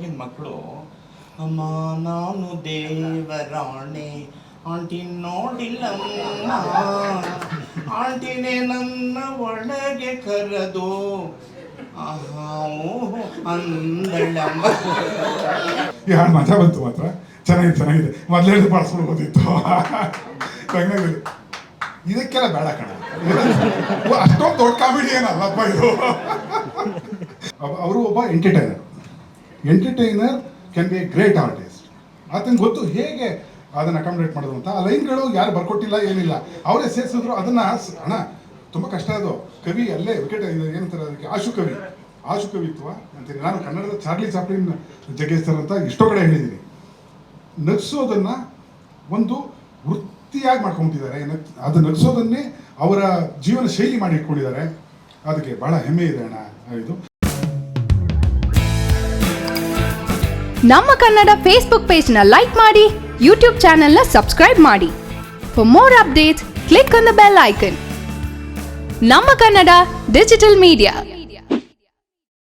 ಇವಾಗಿನ ಮಕ್ಕಳು ಅಮ್ಮ ನಾನು ದೇವರಾಣೆ ಆಂಟಿ ನೋಡಿಲ್ಲಮ್ಮ ಆಂಟಿನೇ ನನ್ನ ಒಳಗೆ ಕರೆದು ಅಂದಳಮ್ಮ. ಈ ಹಾಡು ಮಜಾ ಬಂತು ಮಾತ್ರ. ಚೆನ್ನಾಗಿದೆ. ಮೊದಲೇ ಬಳಸ್ಬಿಡ್ಬೋದಿತ್ತು. ಹಂಗಾಗಿ ಇದಕ್ಕೆಲ್ಲ ಬೇಡ ಕಣ. ಅಷ್ಟೊಂದು ದೊಡ್ಡ ಕಾಮಿಡಿ ಏನಲ್ಲಪ್ಪ ಇದು. ಅವರು ಒಬ್ಬ entertainer can be A great artist. ಆತನಿಗೆ ಗೊತ್ತು ಹೇಗೆ ಅದನ್ನು ಅಕಾಮಿಡೇಟ್ ಮಾಡೋದು ಅಂತ. ಆ ಲೈನ್ಗಳು ಯಾರು ಬರ್ಕೊಟ್ಟಿಲ್ಲ, ಏನಿಲ್ಲ, ಅವರೇ ಸೇರಿಸಿದ್ರು. ಅದನ್ನು ಅಣ್ಣ ತುಂಬ ಕಷ್ಟ ಅದು. ಕವಿ ಅಲ್ಲೇ ವಿಕೆಟ್ ಏನಂತಾರೆ ಅದಕ್ಕೆ, ಆಶುಕವಿತ್ವ ಅಂತೀನಿ ನಾನು. ಕನ್ನಡದ ಚಾರ್ಲಿ ಚಾಪ್ಲಿನ್ ಜಗ್ಗೇಶ್ವರ್ ಅಂತ ಎಷ್ಟೋ ಕಡೆ ಹೇಳಿದ್ದೀನಿ. ನಗಿಸೋದನ್ನು ಒಂದು ವೃತ್ತಿಯಾಗಿ ಮಾಡ್ಕೊಂಬಿಟ್ಟಿದ್ದಾರೆ. ಅದು ನಗಿಸೋದನ್ನೇ ಅವರ ಜೀವನ ಶೈಲಿ ಮಾಡಿ ಇಟ್ಕೊಂಡಿದ್ದಾರೆ. ಅದಕ್ಕೆ ಬಹಳ ಹೆಮ್ಮೆ ಇದೆ ಅಣ್ಣ. ಇದು ನಮ್ಮ ಕನ್ನಡ ಫೇಸ್ಬುಕ್ ಪೇಜ್ನ ಲೈಕ್ ಮಾಡಿ, ಯೂಟ್ಯೂಬ್ ಚಾನೆಲ್ನ ಸಬ್ಸ್ಕ್ರೈಬ್ ಮಾಡಿ. For more updates click on the bell icon. ನಮ್ಮ ಕನ್ನಡ ಡಿಜಿಟಲ್ ಮೀಡಿಯಾ.